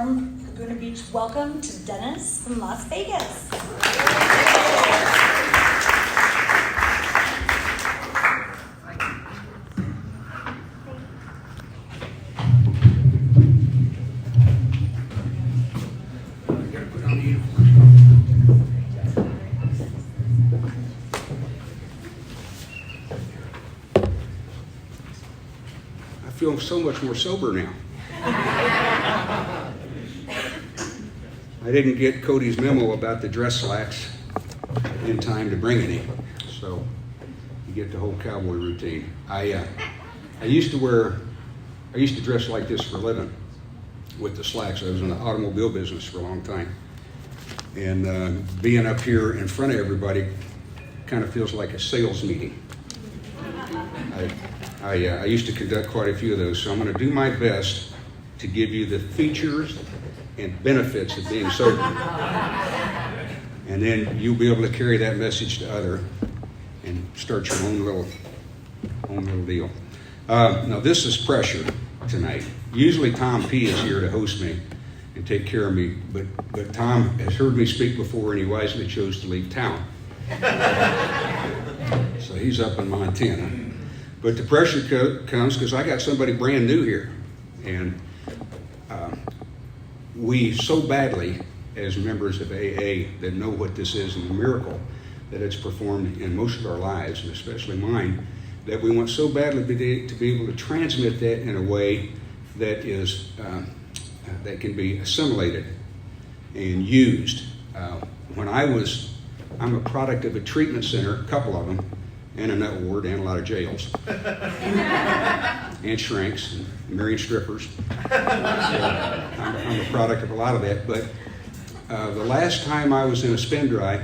warm Laguna Beach welcome to Dennis from Las Vegas. I feel so much more sober now. I didn't get Cody's memo about the dress slacks in time to bring any, so you get the whole cowboy routine. I used to dress like this for a living with the slacks. I was in the automobile business for a long time, and being up here in front of everybody kind of feels like a sales meeting. I used to conduct quite a few of those, so I'm going to do my best to give you the features and benefits of being sober. And then you'll be able to carry that message to others and start your own little deal. Now this is pressure tonight. Usually Tom P is here to host me and take care of me, but Tom has heard me speak before and he wisely chose to leave town. So he's up in Montana. But the pressure comes because I got somebody brand new here. And we so badly, as members of AA that know what this is and the miracle that it's performed in most of our lives, and especially mine, that we want so badly to be able to transmit that in a way that is that can be assimilated and used. I'm a product of a treatment center, a couple of them, and a nut ward, and a lot of jails, and shrinks, and marrying strippers. So I'm a product of a lot of that. But the last time I was in a spin dry,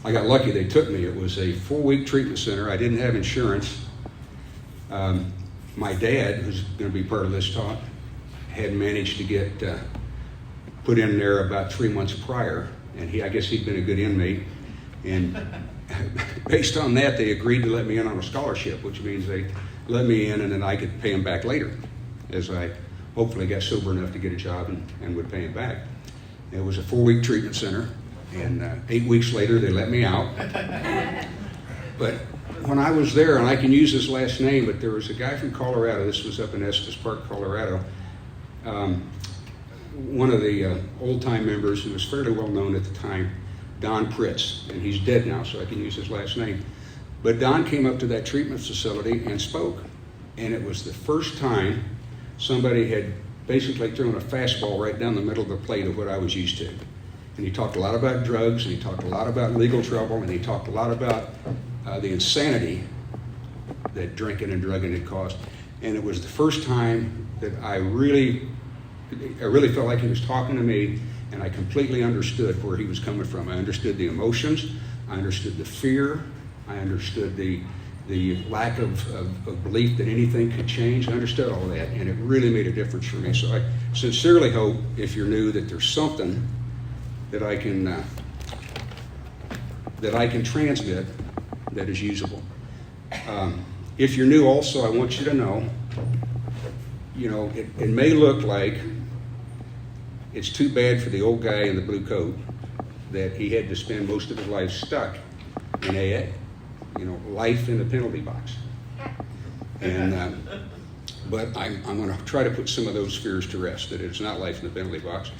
I got lucky. They took me. It was a 4-week treatment center. I didn't have insurance. My dad, who's going to be part of this talk, had managed to get put in there about 3 months prior, and I guess he'd been a good inmate, and based on that, they agreed to let me in on a scholarship, which means they let me in and then I could pay them back later as I hopefully got sober enough to get a job and would pay them back. It was a 4-week treatment center, and 8 weeks later they let me out. But when I was there, and I can use his last name, but there was a guy from Colorado, this was up in Estes Park, Colorado, one of the old-time members who was fairly well known at the time, Don Pritz, and he's dead now, so I can use his last name. But Don came up to that treatment facility and spoke, and it was the first time somebody had basically thrown a fastball right down the middle of the plate of what I was used to. And he talked a lot about drugs, and he talked a lot about legal trouble, and he talked a lot about the insanity that drinking and drugging had caused. And it was the first time that I really felt like he was talking to me, and I completely understood where he was coming from. I understood the emotions, I understood the fear, I understood the lack of belief that anything could change. I understood all that, and it really made a difference for me. So I sincerely hope, if you're new, that there's something that I can transmit that is usable. If you're new also, I want you to know, it may look like it's too bad for the old guy in the blue coat that he had to spend most of his life stuck in AA. Life in the penalty box. And but I'm going to try to put some of those fears to rest, that it's not life in the penalty box.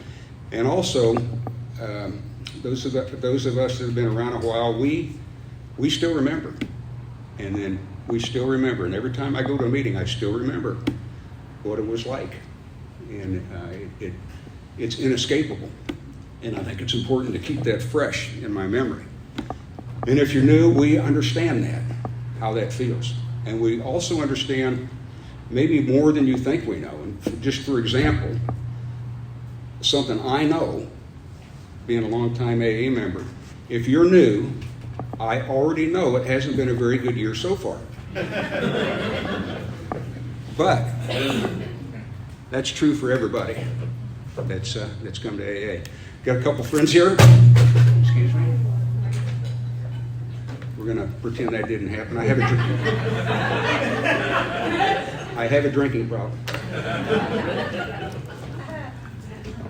And also, those of us that have been around a while, we still remember. And then we still remember. And every time I go to a meeting, I still remember what it was like. And it's inescapable. And I think it's important to keep that fresh in my memory. And if you're new, we understand that, how that feels. And we also understand maybe more than you think we know. And just for example, something I know, being a longtime AA member, if you're new, I already know it hasn't been a very good year so far. But that's true for everybody that's come to AA. Got a couple friends here. Excuse me. We're going to pretend that didn't happen. I have a drinking problem.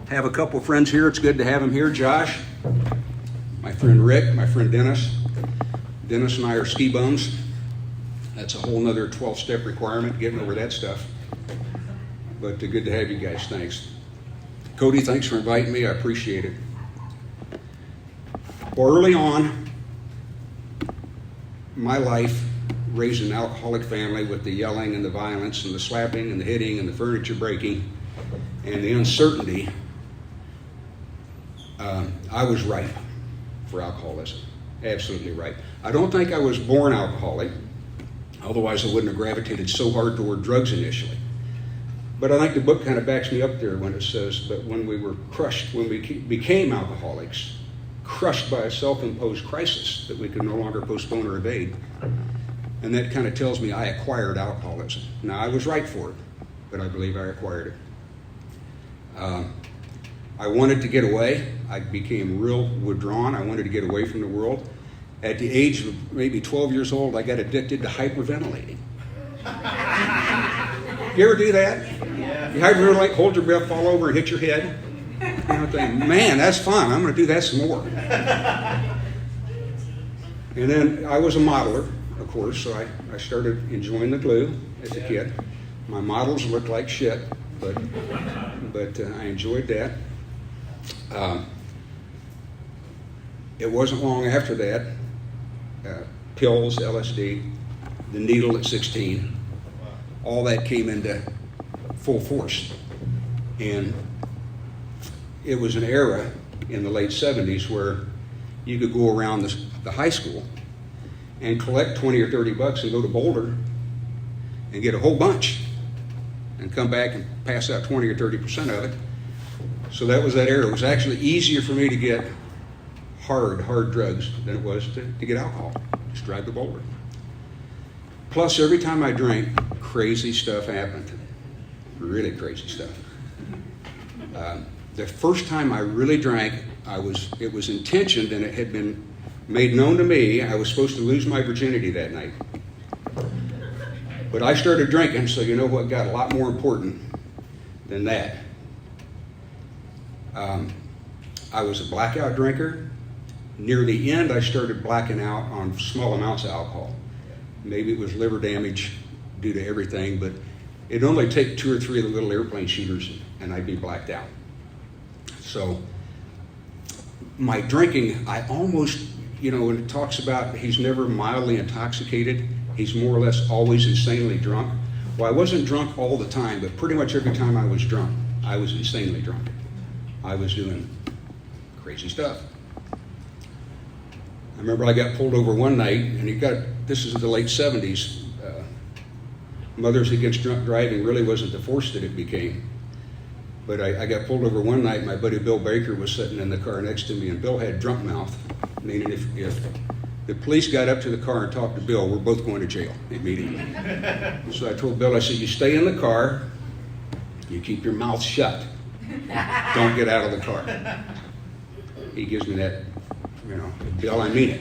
have a couple of friends here. It's good to have them here. Josh, my friend Rick, my friend Dennis. Dennis and I are ski bums. That's a whole nother 12-step requirement, getting over that stuff. But good to have you guys. Thanks. Cody, thanks for inviting me. I appreciate it. Well, early on, my life, raised an alcoholic family with the yelling and the violence and the slapping and the hitting and the furniture breaking and the uncertainty, I was ripe for alcoholism. Absolutely ripe. I don't think I was born alcoholic, otherwise I wouldn't have gravitated so hard toward drugs initially. But I think the book kind of backs me up there when it says, but when we were crushed, when we became alcoholics, crushed by a self-imposed crisis that we could no longer postpone or evade. And that kind of tells me I acquired alcoholism. Now, I was right for it, but I believe I acquired it. I wanted to get away. I became real withdrawn. I wanted to get away from the world. At the age of maybe 12 years old, I got addicted to hyperventilating. You ever do that? Yeah. You hyperventilate, hold your breath, fall over, and hit your head. And I think, man, that's fun. I'm going to do that some more. And then I was a modeler, of course, so I started enjoying the glue as a kid. My models looked like shit, but I enjoyed that. It wasn't long after that, pills, LSD, the needle at 16, all that came into full force. And it was an era in the late 70s where you could go around the high school and collect 20 or 30 bucks and go to Boulder and get a whole bunch and come back and pass out 20 or 30% of it. So that was that era. It was actually easier for me to get hard drugs than it was to get alcohol. Just drive to Boulder. Plus, every time I drank, crazy stuff happened. Really crazy stuff. The first time I really drank, it was intentioned and it had been made known to me. I was supposed to lose my virginity that night. But I started drinking, so you know what got a lot more important than that. I was a blackout drinker. Near the end, I started blacking out on small amounts of alcohol. Maybe it was liver damage due to everything, but it'd only take 2 or 3 of the little airplane shooters and I'd be blacked out. So my drinking, I almost, when it talks about he's never mildly intoxicated, he's more or less always insanely drunk. Well, I wasn't drunk all the time, but pretty much every time I was drunk, I was insanely drunk. I was doing crazy stuff. I remember I got pulled over one night, and this is the late 70s. Mothers Against Drunk Driving really wasn't the force that it became. But I got pulled over one night. My buddy Bill Baker was sitting in the car next to me, and Bill had drunk mouth, meaning if the police got up to the car and talked to Bill, we're both going to jail immediately. So I told Bill, I said, you stay in the car, you keep your mouth shut. Don't get out of the car. He gives me that, Bill, I mean it.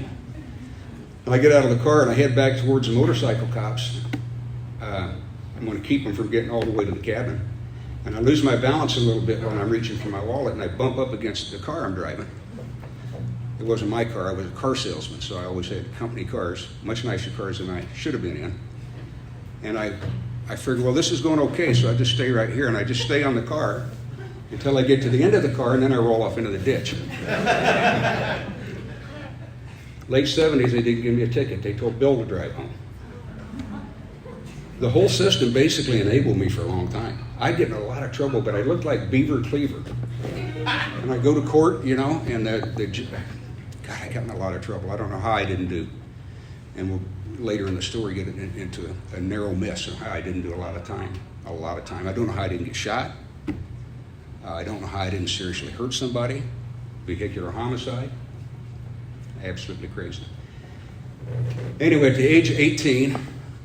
And I get out of the car and I head back towards the motorcycle cops. I'm going to keep them from getting all the way to the cabin. And I lose my balance a little bit when I'm reaching for my wallet and I bump up against the car I'm driving. It wasn't my car, I was a car salesman, so I always had company cars, much nicer cars than I should have been in. And I figured, well, this is going okay, so I just stay right here and I just stay on the car until I get to the end of the car and then I roll off into the ditch. Late 70s, they didn't give me a ticket. They told Bill to drive home. The whole system basically enabled me for a long time. I'd get in a lot of trouble, but I looked like Beaver Cleaver. And I go to court, and God, I got in a lot of trouble. I don't know how I didn't do. And we'll later in the story get into a narrow miss of how I didn't do a lot of time. I don't know how I didn't get shot. I don't know how I didn't seriously hurt somebody. Vehicular homicide. Absolutely crazy. Anyway, at the age of 18,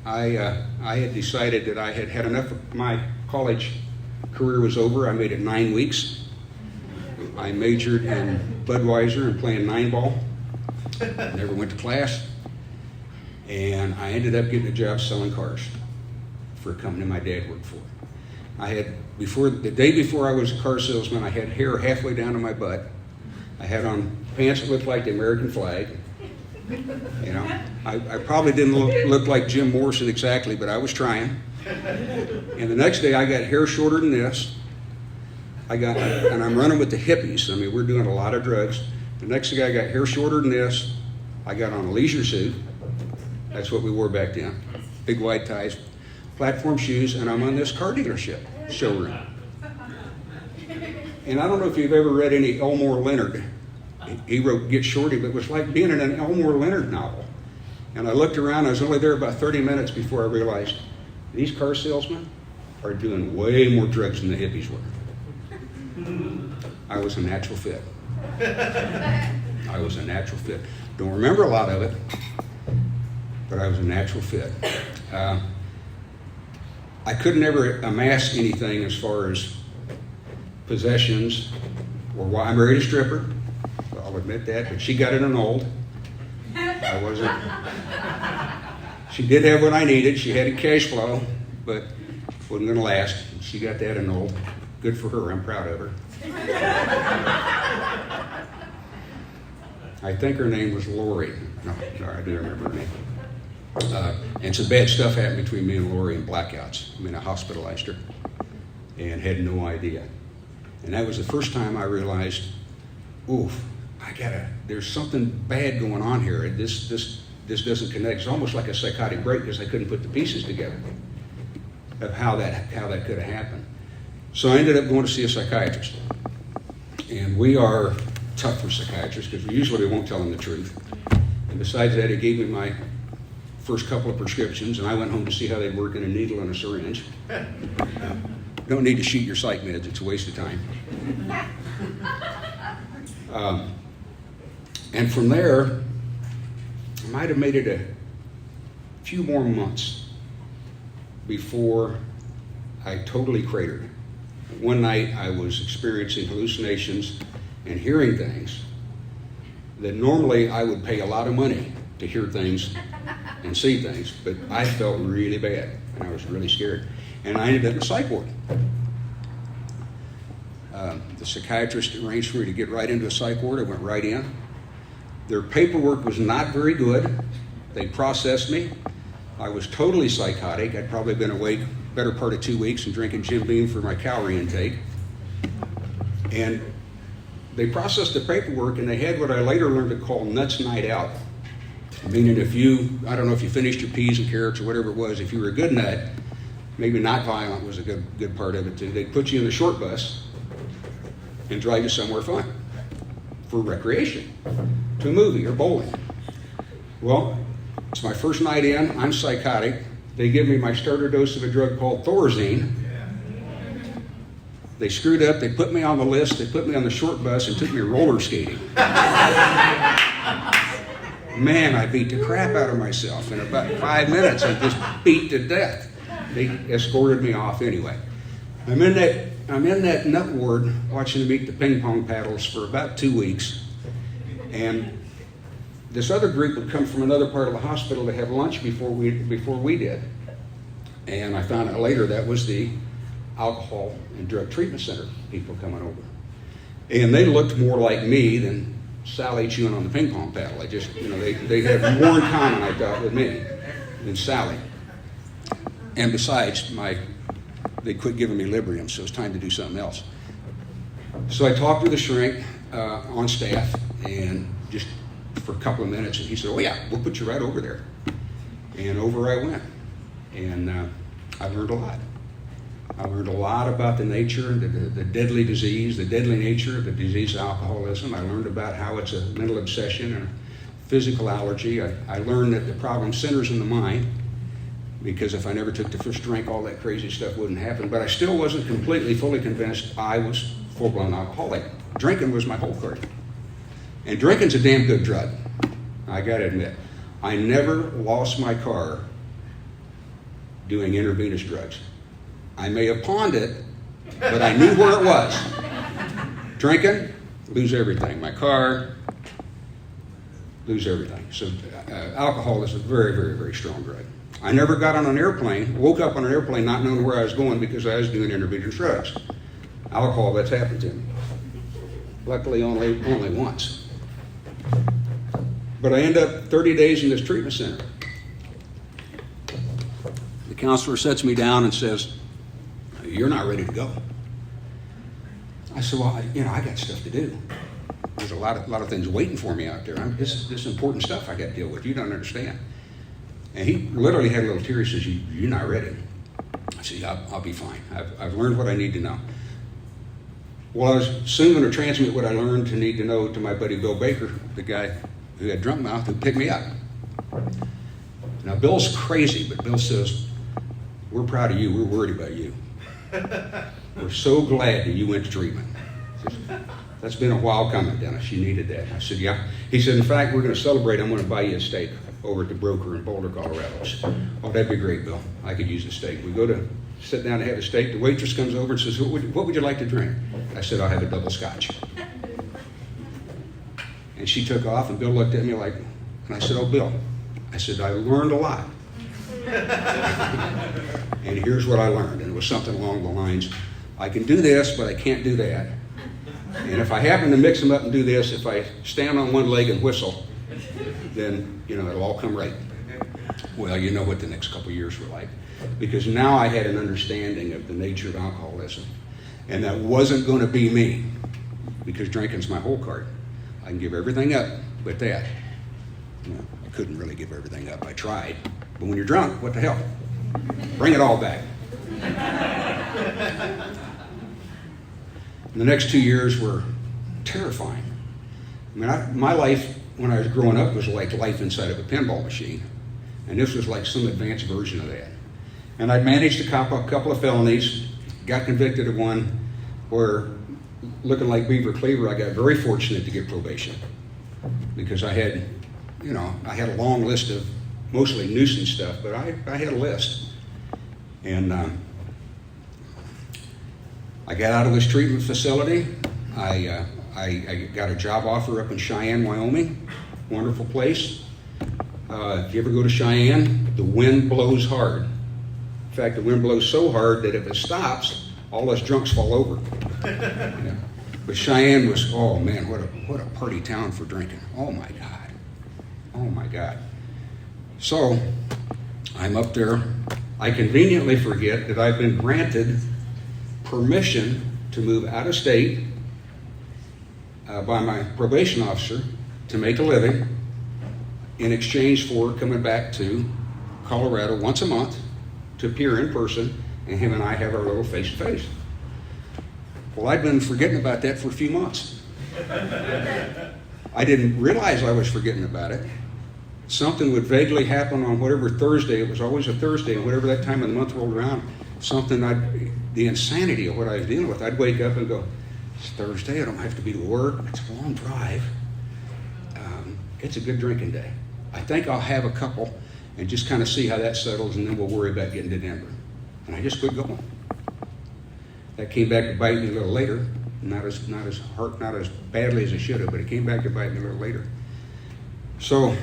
I had decided that I had had enough. My college career was over. I made it 9 weeks. I majored in Budweiser and playing 9-ball. Never went to class. And I ended up getting a job selling cars for a company my dad worked for. The day before I was a car salesman, I had hair halfway down to my butt. I had on pants that looked like the American flag. You know, I probably didn't look like Jim Morrison exactly, but I was trying. And the next day I got hair shorter than this. And I'm running with the hippies. I mean, we're doing a lot of drugs. The next day I got hair shorter than this. I got on a leisure suit. That's what we wore back then. Big white ties, platform shoes, and I'm on this car dealership showroom. And I don't know if you've ever read any Elmore Leonard. He wrote Get Shorty, but it was like being in an Elmore Leonard novel. And I looked around, I was only there about 30 minutes before I realized these car salesmen are doing way more drugs than the hippies were. I was a natural fit. I was a natural fit. Don't remember a lot of it, but I was a natural fit. I could never amass anything as far as possessions, or why I married a stripper. I'll admit that, but she got it annulled. I wasn't. She did have what I needed. She had a cash flow, but wasn't going to last. She got that annulled. Good for her. I'm proud of her. I think her name was Lori. No, sorry, I do remember her name. And some bad stuff happened between me and Lori in blackouts. I mean, I hospitalized her and had no idea. And that was the first time I realized, oof, there's something bad going on here. This doesn't connect. It's almost like a psychotic break because I couldn't put the pieces together of how that could have happened. So I ended up going to see a psychiatrist. And we are tough for psychiatrists because we usually won't tell them the truth. And besides that, he gave me my first couple of prescriptions, and I went home to see how they'd work in a needle and a syringe. Don't need to shoot your psych meds. It's a waste of time. And from there, I might have made it a few more months before I totally cratered. One night I was experiencing hallucinations and hearing things that normally I would pay a lot of money to hear things and see things, but I felt really bad and I was really scared. And I ended up in psych ward. The psychiatrist arranged for me to get right into a psych ward. I went right in. Their paperwork was not very good. They processed me. I was totally psychotic. I'd probably been awake better part of 2 weeks and drinking Jim Beam for my calorie intake. And they processed the paperwork, and they had what I later learned to call nuts night out. Meaning I don't know if you finished your peas and carrots or whatever it was, if you were a good nut, maybe not violent was a good part of it too, they'd put you in the short bus and drive you somewhere fun for recreation, to a movie or bowling. Well, it's my first night in, I'm psychotic. They give me my starter dose of a drug called Thorazine. They screwed up, they put me on the list, they put me on the short bus and took me roller skating. Man, I beat the crap out of myself. In about 5 minutes, I just beat to death. They escorted me off anyway. I'm in that nut ward watching them eat the ping pong paddles for about 2 weeks. And this other group would come from another part of the hospital to have lunch before we did. And I found out later that was the alcohol and drug treatment center people coming over. And they looked more like me than Sally chewing on the ping pong paddle. They had more in common, I thought, with me than Sally. And besides, they quit giving me Librium, so it was time to do something else. So I talked with a shrink on staff, and just for a couple of minutes, and he said, "Oh yeah, we'll put you right over there." And over I went, and I learned a lot. I learned a lot about the nature, the deadly disease, the deadly nature of the disease of alcoholism. I learned about how it's a mental obsession and a physical allergy. I learned that the problem centers in the mind, because if I never took the first drink, all that crazy stuff wouldn't happen. But I still wasn't completely, fully convinced I was full-blown alcoholic. Drinking was my whole career. And drinking's a damn good drug, I gotta admit. I never lost my car doing intravenous drugs. I may have pawned it, but I knew where it was. Drinking, lose everything. My car, lose everything. So alcohol is a very, very, very strong drug. I never got on an airplane, woke up on an airplane not knowing where I was going because I was doing intravenous drugs. Alcohol, that's happened to me. Luckily, only once. But I end up 30 days in this treatment center. The counselor sets me down and says, "You're not ready to go." I said, "Well, I got stuff to do. There's a lot of things waiting for me out there. This important stuff I got to deal with. You don't understand." And he literally had a little tear. He says, "You're not ready." I said, "Yeah, I'll be fine. I've learned what I need to know." Well, I was soon going to transmit what I learned to need to know to my buddy Bill Baker, the guy who had drunk mouth, who picked me up. Now, Bill's crazy, but Bill says, "We're proud of you. We're worried about you. We're so glad that you went to treatment." He says, "That's been a while coming, Dennis. You needed that." I said, "Yeah." He said, "In fact, we're going to celebrate. I'm going to buy you a steak over at the broker in Boulder, Colorado." I said, "Oh, that'd be great, Bill. I could use a steak." We go to sit down to have a steak. The waitress comes over and says, what would you like to drink?" I said, "I'll have a double scotch." And she took off, and Bill looked at me and I said, "Oh, Bill," I said, "I learned a lot." And here's what I learned. And it was something along the lines, I can do this, but I can't do that. And if I happen to mix them up and do this, if I stand on one leg and whistle, then, it'll all come right. Well, you know what the next couple of years were like. Because now I had an understanding of the nature of alcoholism. And that wasn't going to be me. Because drinking's my whole card. I can give everything up, but that. I couldn't really give everything up. I tried. But when you're drunk, what the hell? Bring it all back. And the next 2 years were terrifying. My life when I was growing up was like life inside of a pinball machine. And this was like some advanced version of that. And I'd managed to cop a couple of felonies, got convicted of one where, looking like Beaver Cleaver, I got very fortunate to get probation. Because I had a long list of mostly nuisance stuff, but I had a list. And I got out of this treatment facility. I got a job offer up in Cheyenne, Wyoming. Wonderful place. If you ever go to Cheyenne, the wind blows hard. In fact, the wind blows so hard that if it stops, all us drunks fall over. But Cheyenne was, oh man, what a party town for drinking. Oh my God. Oh my God. So, I'm up there. I conveniently forget that I've been granted permission to move out of state by my probation officer to make a living in exchange for coming back to Colorado once a month to appear in person, and him and I have our little face-to-face. Well, I'd been forgetting about that for a few months. I didn't realize I was forgetting about it. Something would vaguely happen on whatever Thursday, it was always a Thursday, and whatever that time of the month rolled around, the insanity of what I was dealing with, I'd wake up and go, it's Thursday, I don't have to be to work, it's a long drive, it's a good drinking day. I think I'll have a couple and just kind of see how that settles, and then we'll worry about getting to Denver. And I just quit going. That came back to bite me a little later, not as badly as it should have, but it came back to bite me a little later. So,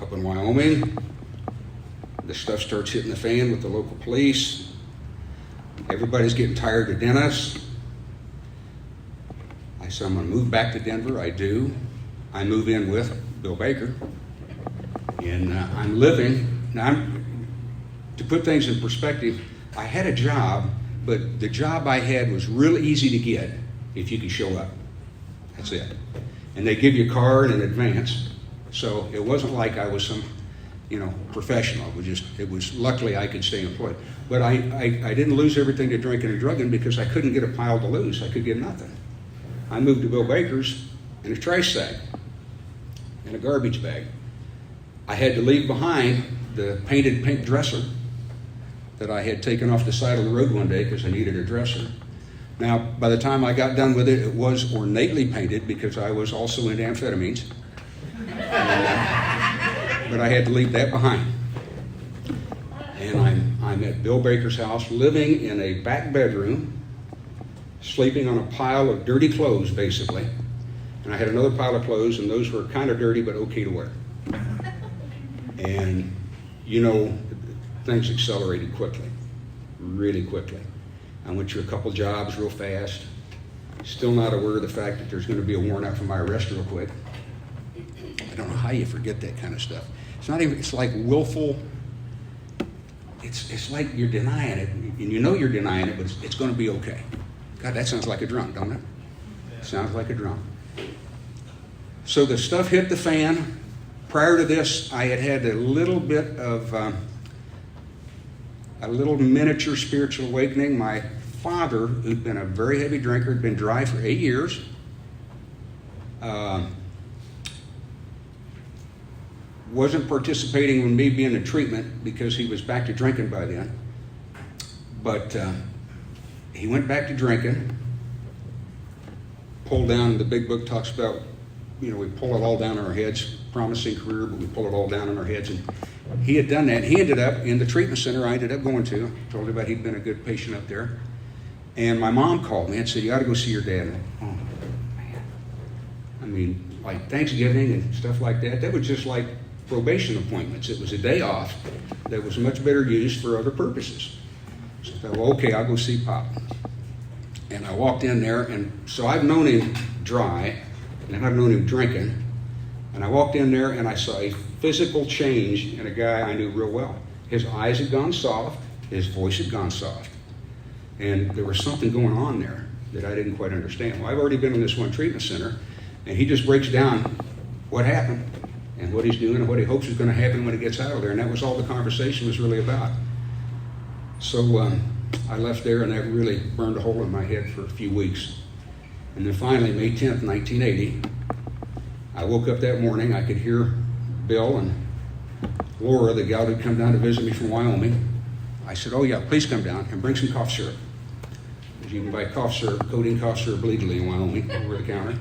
up in Wyoming, the stuff starts hitting the fan with the local police. Everybody's getting tired of Dennis. I said, I'm going to move back to Denver. I do. I move in with Bill Baker. And I'm living. Now, to put things in perspective, I had a job, but the job I had was real easy to get if you could show up. That's it. And they give you a card in advance. So it wasn't like I was some, professional. It was luckily I could stay employed. But I didn't lose everything to drinking and drugging because I couldn't get a pile to lose. I could get nothing. I moved to Bill Baker's in a trash sack, in a garbage bag. I had to leave behind the painted pink dresser that I had taken off the side of the road one day because I needed a dresser. Now, by the time I got done with it, it was ornately painted because I was also into amphetamines. But I had to leave that behind. And I'm at Bill Baker's house, living in a back bedroom, sleeping on a pile of dirty clothes, basically. And I had another pile of clothes, and those were kind of dirty, but okay to wear. And you know, things accelerated quickly, really quickly. I went through a couple jobs real fast. Still not aware of the fact that there's going to be a warrant out for my arrest real quick. I don't know how you forget that kind of stuff. It's not even, it's like willful, it's like you're denying it, and you know you're denying it, but it's going to be okay. God, that sounds like a drum, don't it? Sounds like a drum. So the stuff hit the fan. Prior to this, I had a little bit of a little miniature spiritual awakening. My father, who'd been a very heavy drinker, had been dry for 8 years. Wasn't participating in me being in treatment because he was back to drinking by then. But he went back to drinking. Pulled down, the big book talks about, you know, we pull it all down on our heads, promising career, but we pull it all down on our heads. And he had done that. He ended up in the treatment center I ended up going to. Told him about he'd been a good patient up there. And my mom called me and said, you ought to go see your dad. And I, oh, man. I mean, like Thanksgiving and stuff like that, that was just like probation appointments. It was a day off that was much better used for other purposes. So I thought, well, okay, I'll go see Pop. And I walked in there, and so I've known him dry, and I've known him drinking. And I walked in there, and I saw a physical change in a guy I knew real well. His eyes had gone soft, his voice had gone soft. And there was something going on there that I didn't quite understand. Well, I've already been in this one treatment center, and he just breaks down what happened and what he's doing and what he hopes is going to happen when he gets out of there. And that was all the conversation was really about. So I left there, and that really burned a hole in my head for a few weeks. And then finally, May 10th, 1980, I woke up that morning. I could hear Bill and Laura, the gal who'd come down to visit me from Wyoming. I said, oh yeah, please come down and bring some cough syrup. Because you can buy cough syrup, codeine cough syrup legally in Wyoming, over the counter.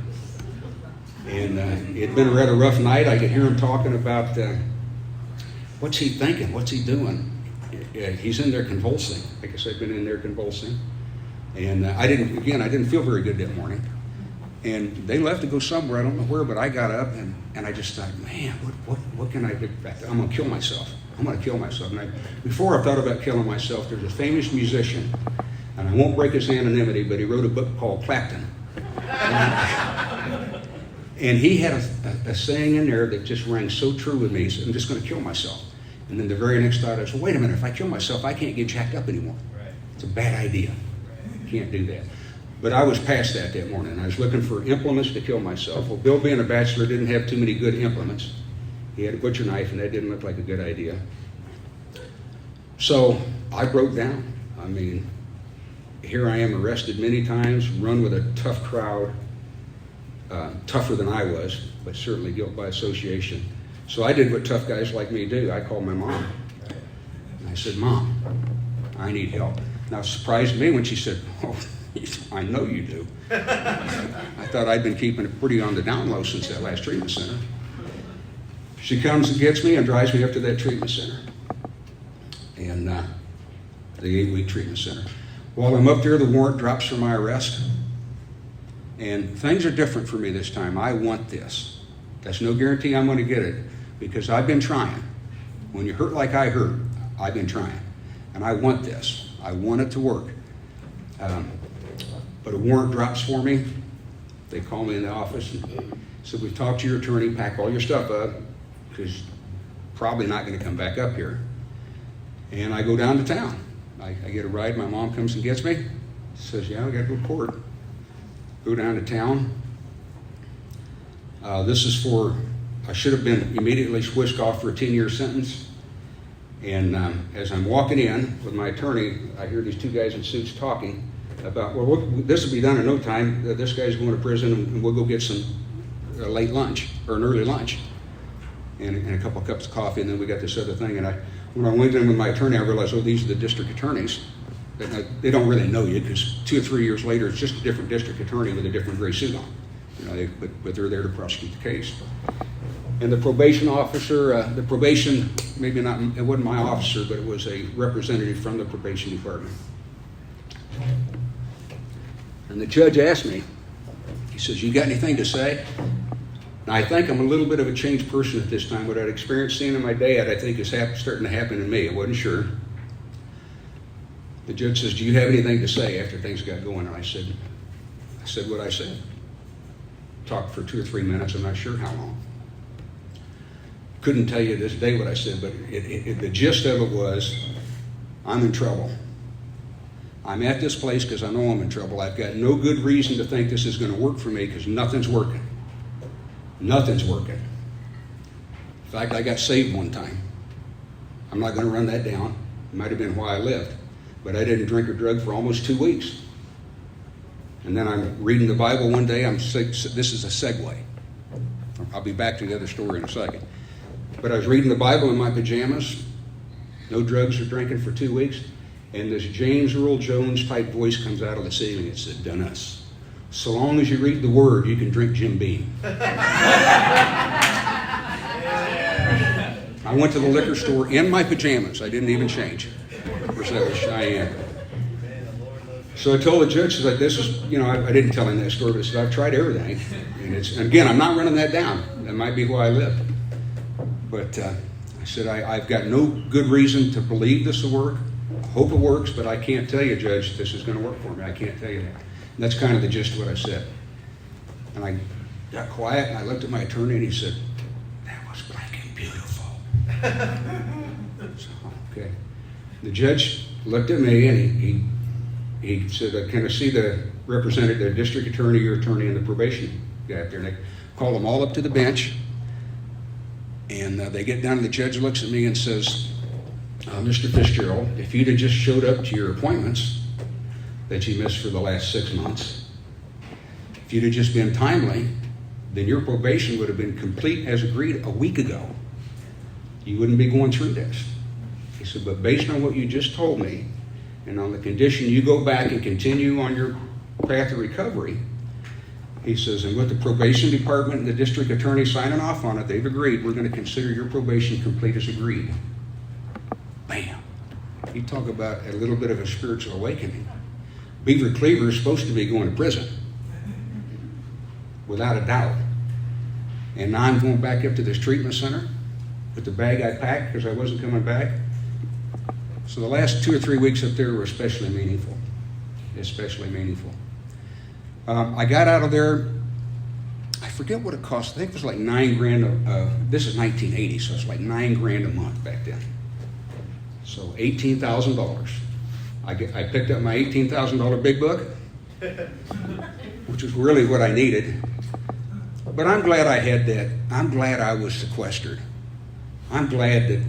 And it had been a rather rough night. I could hear him talking about what's he thinking, what's he doing. He's in there convulsing. I guess I've been in there convulsing. And I didn't feel very good that morning. And they left to go somewhere, I don't know where, but I got up and I just thought, man, what can I do back there? I'm going to kill myself. I'm going to kill myself. And before I thought about killing myself, there's a famous musician, and I won't break his anonymity, but he wrote a book called Clapton. And he had a saying in there that just rang so true with me. He said, I'm just going to kill myself. And then the very next thought, I said, wait a minute, if I kill myself, I can't get jacked up anymore. Right. It's a bad idea. Right. Can't do that. But I was past that morning. I was looking for implements to kill myself. Well, Bill, being a bachelor, didn't have too many good implements. He had a butcher knife, and that didn't look like a good idea. So I broke down. I mean, here I am arrested many times, run with a tough crowd, tougher than I was, but certainly guilt by association. So I did what tough guys like me do. I called my mom. And I said, Mom, I need help. Now, it surprised me when she said, oh, I know you do. I thought I'd been keeping it pretty on the down low since that last treatment center. She comes and gets me and drives me up to that treatment center. And the 8-week treatment center. While I'm up there, the warrant drops for my arrest. And things are different for me this time. I want this. That's no guarantee I'm going to get it, because I've been trying. When you hurt like I hurt, I've been trying. And I want this. I want it to work. But a warrant drops for me. They call me in the office and said, we've talked to your attorney, pack all your stuff up, because probably not going to come back up here. And I go down to town. I get a ride. My mom comes and gets me. Says, yeah, I got to go to court. Go down to town. This is for, I should have been immediately whisked off for a 10-year sentence. And as I'm walking in with my attorney, I hear these two guys in suits talking about, well, this will be done in no time. This guy's going to prison, and we'll go get some late lunch, or an early lunch, and a couple of cups of coffee, and then we got this other thing. And when I went in with my attorney, I realized, oh, these are the district attorneys. They don't really know you, because 2 or 3 years later, it's just a different district attorney with a different gray suit on. You know, but they're there to prosecute the case. And the probation officer, maybe not, it wasn't my officer, but it was a representative from the probation department. And the judge asked me, he says, you got anything to say? Now, I think I'm a little bit of a changed person at this time. What I'd experienced seeing in my dad, I think is starting to happen in me. I wasn't sure. The judge says, do you have anything to say after things got going? And I said what I said. Talked for 2 or 3 minutes, I'm not sure how long. Couldn't tell you this day what I said, but the gist of it was, I'm in trouble. I'm at this place because I know I'm in trouble. I've got no good reason to think this is going to work for me because nothing's working. Nothing's working. In fact, I got saved one time. I'm not going to run that down. It might have been why I left. But I didn't drink or drug for almost 2 weeks. And then I'm reading the Bible one day. This is a segue. I'll be back to the other story in a second. But I was reading the Bible in my pajamas. No drugs or drinking for 2 weeks. And this James Earl Jones type voice comes out of the ceiling. It said, Dennis, so long as you read the Word, you can drink Jim Beam. I went to the liquor store in my pajamas. I didn't even change. Of course, that was Cheyenne. So I told the judge, like, this is, I didn't tell him that story, but I said, I've tried everything. And again, I'm not running that down. That might be why I left. But I said, I've got no good reason to believe this will work. I hope it works, but I can't tell you, Judge, this is going to work for me. I can't tell you that. And that's kind of the gist of what I said. And I got quiet, and I looked at my attorney, and he said, that was blanking beautiful. So, okay. The judge looked at me, and he said, can I see the district attorney, your attorney, and the probation guy up there? And they called them all up to the bench. And they get down, and the judge looks at me and says, Mr. Fitzgerald, if you'd have just showed up to your appointments that you missed for the last 6 months, if you'd have just been timely, then your probation would have been complete as agreed a week ago. You wouldn't be going through this. He said, but based on what you just told me, and on the condition you go back and continue on your path of recovery, he says, and with the probation department and the district attorney signing off on it, they've agreed we're going to consider your probation complete as agreed. Bam. You talk about a little bit of a spiritual awakening. Beaver Cleaver is supposed to be going to prison, without a doubt. And now I'm going back up to this treatment center with the bag I packed because I wasn't coming back. So the last 2 or 3 weeks up there were especially meaningful. Especially meaningful. I got out of there, I forget what it cost. I think it was like $9,000. This is 1980, so it's like $9,000 a month back then. So $18,000. I picked up my $18,000 big book, which was really what I needed. But I'm glad I had that. I'm glad I was sequestered. I'm glad that,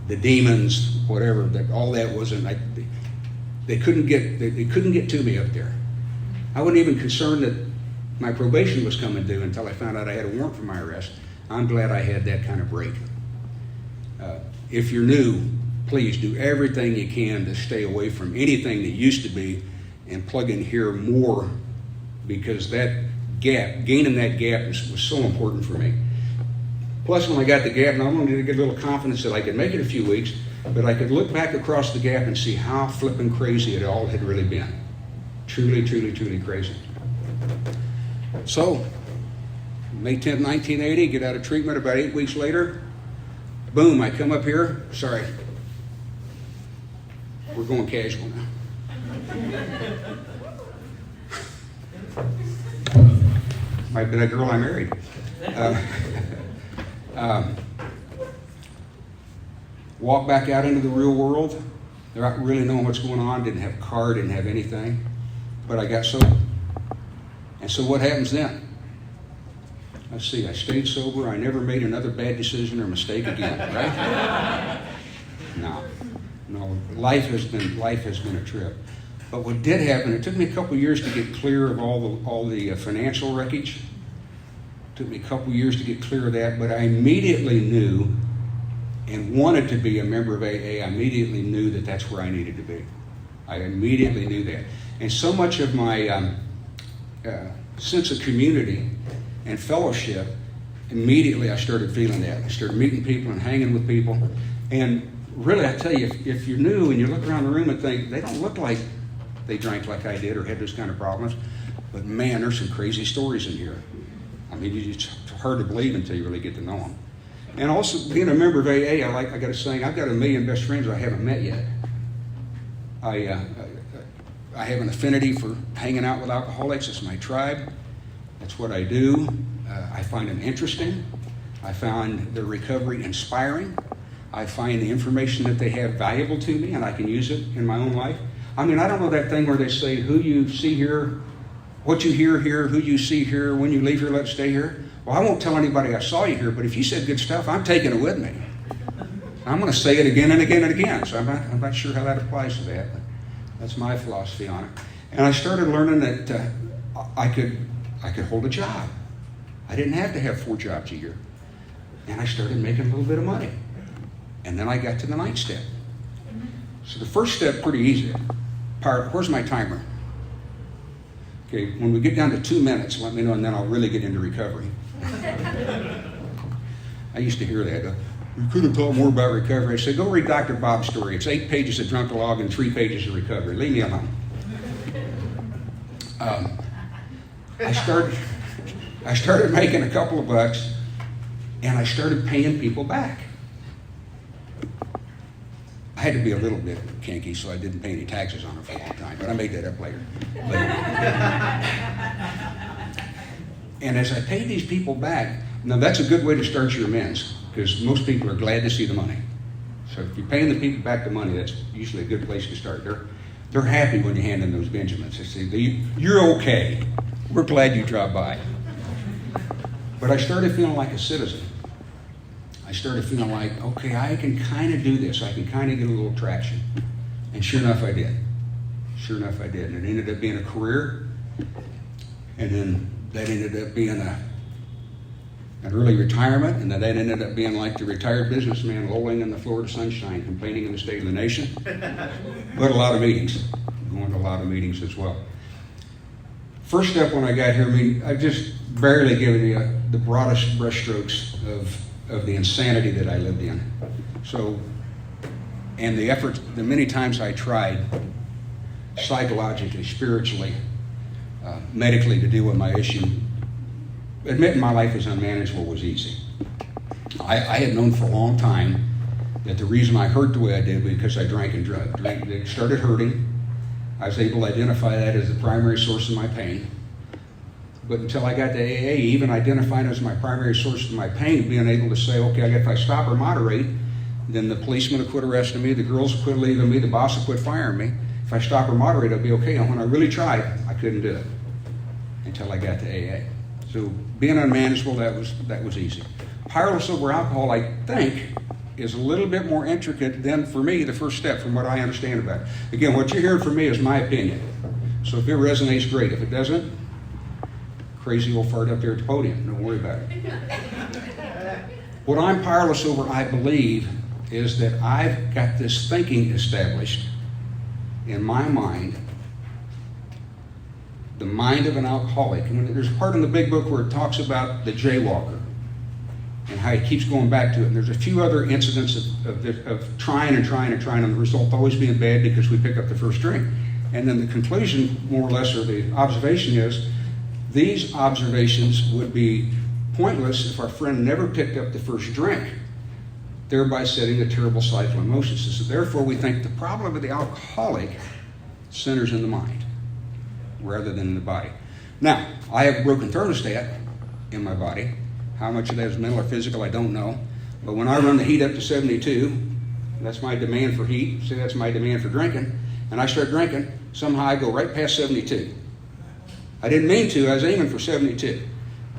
the demons, whatever, that all that wasn't. They couldn't get to me up there. I wasn't even concerned that my probation was coming due until I found out I had a warrant for my arrest. I'm glad I had that kind of break. If you're new, please do everything you can to stay away from anything that used to be and plug in here more, because that gap, gaining that gap was so important for me. Plus, when I got the gap, not only did I get a little confidence that I could make it a few weeks, but I could look back across the gap and see how flippin' crazy it all had really been. Truly, truly, truly crazy. So, May 10th, 1980, get out of treatment. About 8 weeks later, boom, I come up here. Sorry. We're going casual now. Might have been a girl I married. Walk back out into the real world. Not really knowing what's going on. Didn't have a car, didn't have anything. But I got sober. And so what happens then? Let's see, I stayed sober. I never made another bad decision or mistake again, right? No. Life has been a trip. But what did happen, it took me a couple years to get clear of all the financial wreckage. It took me a couple years to get clear of that, but I immediately knew and wanted to be a member of AA. I immediately knew that that's where I needed to be. I immediately knew that. And so much of my sense of community and fellowship, immediately I started feeling that. I started meeting people and hanging with people. And really, I tell you, if you're new and you look around the room and think, they don't look like they drank like I did or had those kind of problems, But man, there's some crazy stories in here. I mean, it's hard to believe until you really get to know them. And also, being a member of AA, I got to say, I've got a million best friends I haven't met yet. I have an affinity for hanging out with alcoholics. It's my tribe. That's what I do. I find them interesting. I find their recovery inspiring. I find the information that they have valuable to me, and I can use it in my own life. I mean, I don't know that thing where they say, who you see here, what you hear here, who you see here, when you leave here, let it stay here. Well, I won't tell anybody I saw you here, but if you said good stuff, I'm taking it with me. I'm going to say it again and again and again. So I'm not sure how that applies to that, but that's my philosophy on it. And I started learning that I could hold a job. I didn't have to have 4 jobs a year. And I started making a little bit of money. And then I got to the 9th step. So the first step, pretty easy. Where's my timer? Okay, when we get down to 2 minutes, let me know, and then I'll really get into recovery. I used to hear that. You could have taught more about recovery. I said, go read Dr. Bob's story. It's 8 pages of drunkalogue and 3 pages of recovery. Leave me alone. I started making a couple of bucks, and I started paying people back. I had to be a little bit kinky, so I didn't pay any taxes on it for a long time, but I made that up later. And as I paid these people back, now that's a good way to start your amends, because most people are glad to see the money. So if you're paying the people back the money, that's usually a good place to start. They're happy when you hand them those Benjamins. They say, you're okay. We're glad you dropped by. But I started feeling like a citizen. I started feeling like, okay, I can kind of do this. I can kind of get a little traction. And sure enough, I did. And it ended up being a career. And then that ended up being an early retirement. And then that ended up being like the retired businessman lolling in the Florida sunshine, complaining in the state of the nation. But a lot of meetings. Going to a lot of meetings as well. First step when I got here, I mean, I've just barely given you the broadest brushstrokes of the insanity that I lived in. So, and the effort, the many times I tried psychologically, spiritually, medically to deal with my issue, admitting my life is unmanageable was easy. I had known for a long time that the reason I hurt the way I did was because I drank and drugged. It started hurting. I was able to identify that as the primary source of my pain. But until I got to AA, even identifying it as my primary source of my pain, being able to say, okay, if I stop or moderate, then the policeman will quit arresting me, the girls will quit leaving me, the boss will quit firing me. If I stop or moderate, I'll be okay. And when I really tried, I couldn't do it until I got to AA. So being unmanageable, that was easy. Powerless over alcohol, I think, is a little bit more intricate than, for me, the first step from what I understand about it. Again, what you're hearing from me is my opinion. So if it resonates, great. If it doesn't, crazy old fart up there at the podium. Don't worry about it. What I'm powerless over, I believe, is that I've got this thinking established in my mind, the mind of an alcoholic. And there's a part in the big book where it talks about the jaywalker and how he keeps going back to it. And there's a few other incidents of trying, and the result always being bad because we pick up the first drink. And then the conclusion, more or less, or the observation is, these observations would be pointless if our friend never picked up the first drink, thereby setting a terrible cycle of emotions. So therefore, we think the problem of the alcoholic centers in the mind rather than in the body. Now, I have a broken thermostat in my body. How much of that is mental or physical, I don't know. But when I run the heat up to 72, that's my demand for heat. See, that's my demand for drinking. And I start drinking, somehow I go right past 72. I didn't mean to, I was aiming for 72.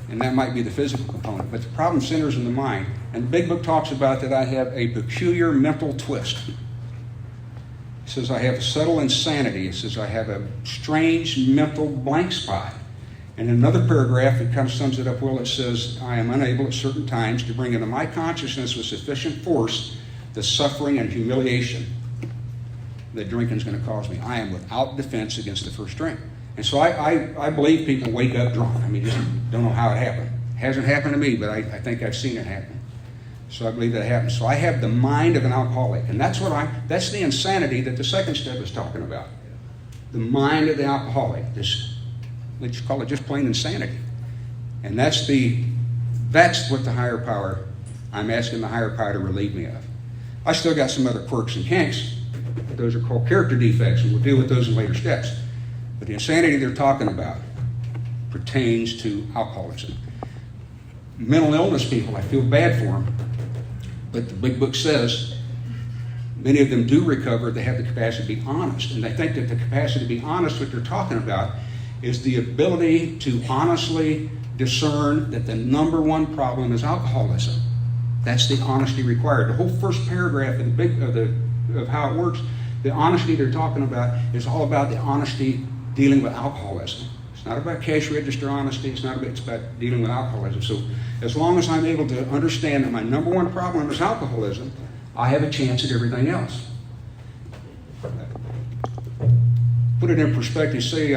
And that might be the physical component. But the problem centers in the mind. And the big book talks about that I have a peculiar mental twist. It says I have a subtle insanity. It says I have a strange mental blank spot. And in another paragraph, it kind of sums it up well. It says, I am unable at certain times to bring into my consciousness with sufficient force the suffering and humiliation that drinking is going to cause me. I am without defense against the first drink. And so I believe people wake up drunk. I mean, just don't know how it happened. It hasn't happened to me, but I think I've seen it happen. So I believe that happens. So I have the mind of an alcoholic. And that's the insanity that the second step is talking about. The mind of the alcoholic, this let's call it just plain insanity. And that's what the higher power, I'm asking the higher power to relieve me of. I still got some other quirks and kinks. Those are called character defects, and we'll deal with those in later steps. But the insanity they're talking about pertains to alcoholism. Mental illness people, I feel bad for them, but the big book says many of them do recover. They have the capacity to be honest, and I think that the capacity to be honest, what they're talking about, is the ability to honestly discern that the number one problem is alcoholism. That's the honesty required. The whole first paragraph of how it works, the honesty they're talking about is all about the honesty dealing with alcoholism. It's not about cash register honesty. It's about dealing with alcoholism. So as long as I'm able to understand that my number one problem is alcoholism, I have a chance at everything else. Put it in perspective. Say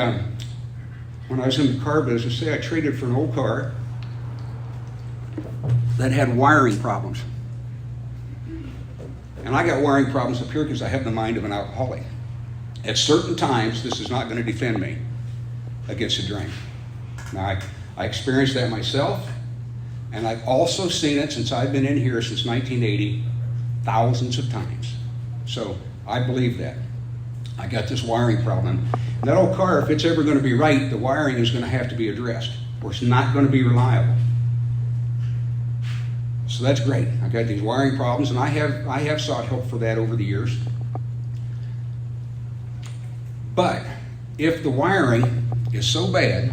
when I was in the car business, say I traded for an old car that had wiring problems. And I got wiring problems up here because I have the mind of an alcoholic. At certain times, this is not going to defend me against a drink. Now, I experienced that myself, and I've also seen it since I've been in here since 1980, thousands of times. So I believe that. I got this wiring problem. And that old car, if it's ever going to be right, the wiring is going to have to be addressed, or it's not going to be reliable. So that's great. I got these wiring problems, and I have sought help for that over the years. But if the wiring is so bad,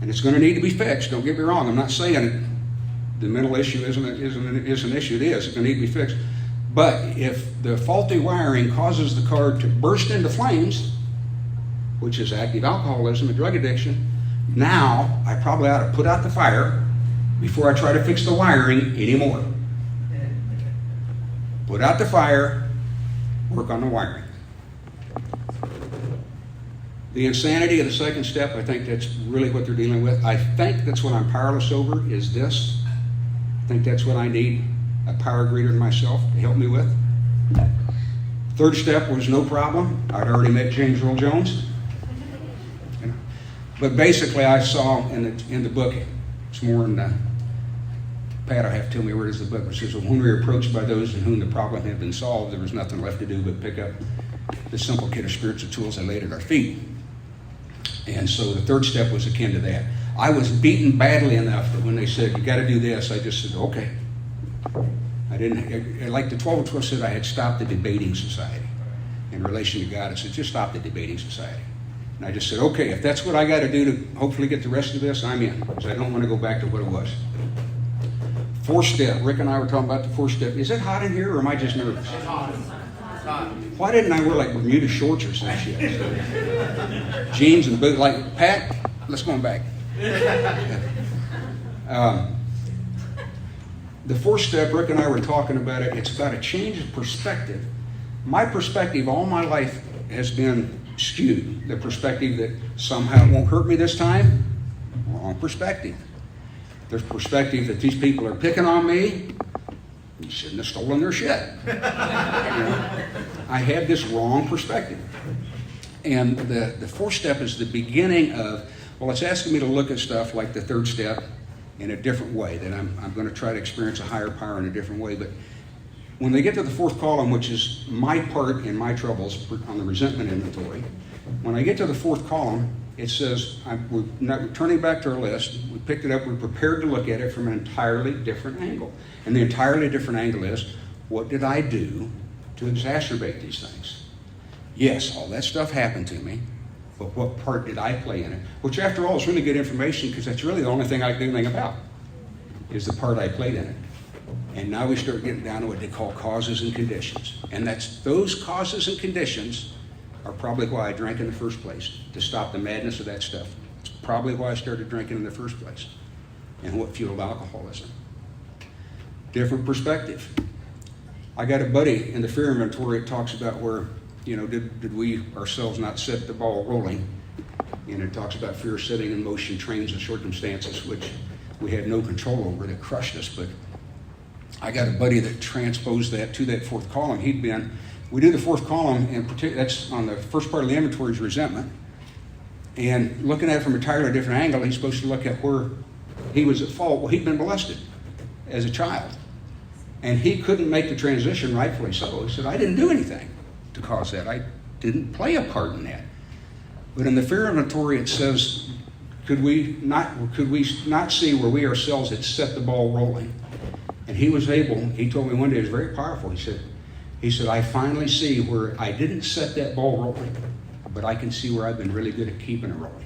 and it's going to need to be fixed, don't get me wrong, I'm not saying the mental issue isn't an issue. It is. It's going to need to be fixed. But if the faulty wiring causes the car to burst into flames, which is active alcoholism and drug addiction, now I probably ought to put out the fire before I try to fix the wiring anymore. Put out the fire, work on the wiring. The insanity of the second step, I think that's really what they're dealing with. I think that's what I'm powerless over, is this. I think that's what I need a power greater than myself to help me with. Third step was no problem. I'd already met James Earl Jones. But basically I saw in the book, it's more in the, Pat will have to tell me where it is the book, it says, when we were approached by those in whom the problem had been solved, there was nothing left to do but pick up the simple kit of spiritual tools and laid at our feet. And so the third step was akin to that. I was beaten badly enough that when they said, you got to do this, I just said, okay. I didn't, like the 12 of 12 said, I had stopped the debating society in relation to God. I said, just stop the debating society. And I just said, okay, if that's what I got to do to hopefully get the rest of this, I'm in. Because I don't want to go back to what it was. Fourth step, Rick and I were talking about the fourth step. Is it hot in here or am I just nervous? It's hot. It's hot. Why didn't I wear like Bermuda shorts or some shit? Jeans and boots, like, Pat, let's go back. The fourth step, Rick and I were talking about it, it's about a change of perspective. My perspective all my life has been skewed. The perspective that somehow it won't hurt me this time, wrong perspective. There's perspective that these people are picking on me, you shouldn't have stolen their shit. I had this wrong perspective. And the fourth step is the beginning of, well, it's asking me to look at stuff like the third step in a different way, that I'm going to try to experience a higher power in a different way. But when they get to the fourth column, which is my part in my troubles on the resentment inventory, when I get to the fourth column, it says, we're turning back to our list, we picked it up, we're prepared to look at it from an entirely different angle. And the entirely different angle is, what did I do to exacerbate these things? Yes, all that stuff happened to me, but what part did I play in it? Which after all is really good information, because that's really the only thing I can do anything about, is the part I played in it. And now we start getting down to what they call causes and conditions. And that's those causes and conditions are probably why I drank in the first place, to stop the madness of that stuff. It's probably why I started drinking in the first place, and what fueled alcoholism. Different perspective. I got a buddy in the fear inventory that talks about where, did we ourselves not set the ball rolling? And it talks about fear setting in motion trains and circumstances which we had no control over, that crushed us. But I got a buddy that transposed that to that fourth column. We do the fourth column, and that's on the first part of the inventory is resentment. And looking at it from an entirely different angle, he's supposed to look at where he was at fault. Well, he'd been molested as a child. And he couldn't make the transition, rightfully so. He said, I didn't do anything to cause that. I didn't play a part in that. But in the fear inventory, it says, could we not see where we ourselves had set the ball rolling? And he was able, he told me one day, it was very powerful. He said, I finally see where I didn't set that ball rolling, but I can see where I've been really good at keeping it rolling.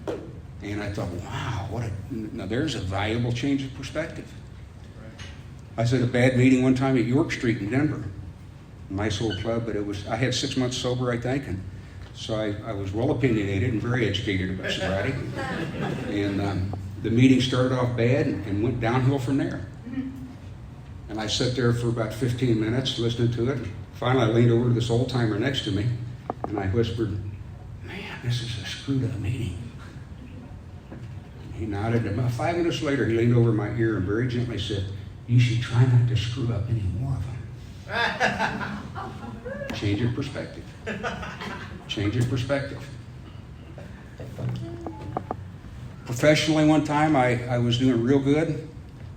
Right. And I thought, wow, now there's a valuable change of perspective. Right. I was at a bad meeting one time at York Street in Denver. Nice little club, but I had 6 months sober, I think, and so I was well opinionated and very educated about sobriety. And the meeting started off bad and went downhill from there. And I sat there for about 15 minutes listening to it. Finally, I leaned over to this old timer next to me, and I whispered, man, this is a screwed up meeting. He nodded, and about 5 minutes later, he leaned over my ear and very gently said, you should try not to screw up any more of them. Change your perspective. Change your perspective. Professionally, one time, I was doing real good.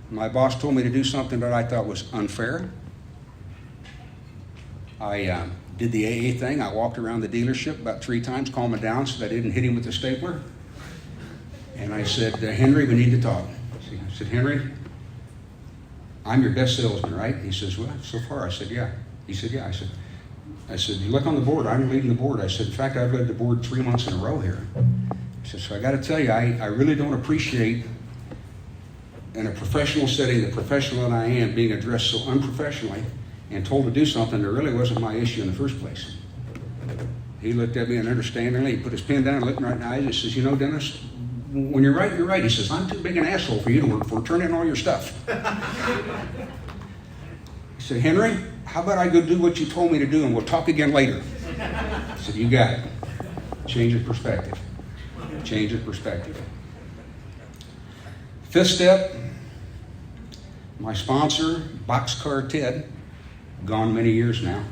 My boss told me to do something that I thought was unfair. I did the AA thing. I walked around the dealership about 3 times, calming down so that I didn't hit him with the stapler. And I said, Henry, we need to talk. I said, Henry, I'm your best salesman, right? He says, well, so far. I said, yeah. He said, yeah. I said, you look on the board. I'm leading the board. I said, in fact, I've led the board 3 months in a row here. He said, so I got to tell you, I really don't appreciate in a professional setting, the professional that I am, being addressed so unprofessionally and told to do something that really wasn't my issue in the first place. He looked at me and understandingly, he put his pen down and looked me right in the eyes and says, you know, Dennis, when you're right, you're right. He says, I'm too big an asshole for you to work for. Turn in all your stuff. He said, Henry, how about I go do what you told me to do and we'll talk again later? I said, you got it. Change your perspective. Change your perspective. 5th step, my sponsor, Boxcar Ted, gone many years now.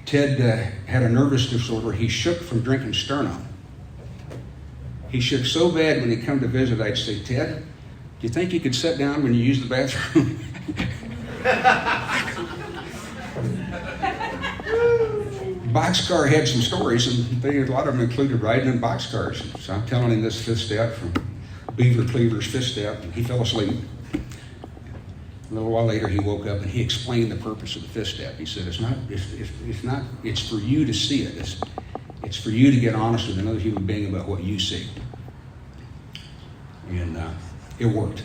Ted had a nervous disorder. He shook from drinking Sterno. He shook so bad when he'd come to visit, I'd say, Ted, do you think you could sit down when you use the bathroom? Boxcar had some stories, and a lot of them included riding in boxcars. So I'm telling him this 5th step from Beaver Cleaver's 5th step, and he fell asleep. A little while later, he woke up and he explained the purpose of the 5th step. He said, it's for you to see it. It's for you to get honest with another human being about what you see. And it worked.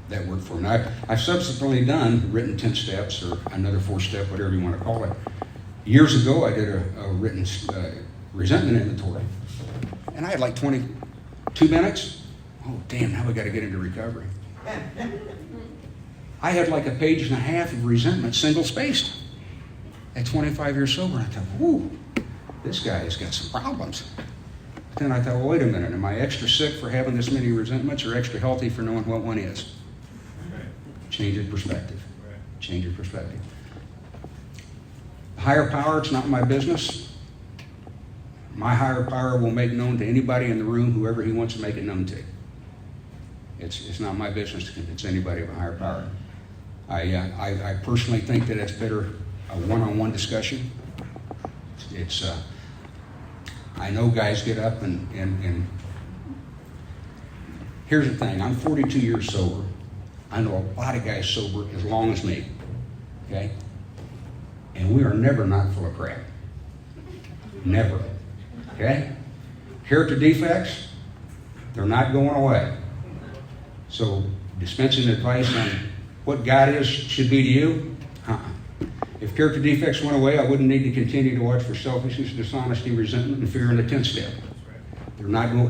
That worked for me. I've subsequently written 10 steps or another 4-step, whatever you want to call it. Years ago, I did a written resentment inventory. And I had like 22 minutes. Oh, damn, now we got to get into recovery. I had like 1.5 pages of resentment, single-spaced, at 25 years sober. I thought, whoo, this guy has got some problems. But then I thought, well, wait a minute, am I extra sick for having this many resentments or extra healthy for knowing what one is? Change your perspective. Change your perspective. Higher power, it's not my business. My higher power will make known to anybody in the room, whoever he wants to make it known to. It's not my business to convince anybody of a higher power. I personally think that it's better a one-on-one discussion. I know guys get up and here's the thing, I'm 42 years sober. I know a lot of guys sober as long as me, okay? And we are never not full of crap. Never, okay? Character defects, they're not going away. So dispensing advice on what God should be to you, If character defects went away, I wouldn't need to continue to watch for selfishness, dishonesty, resentment, and fear in the 10th step. They're not going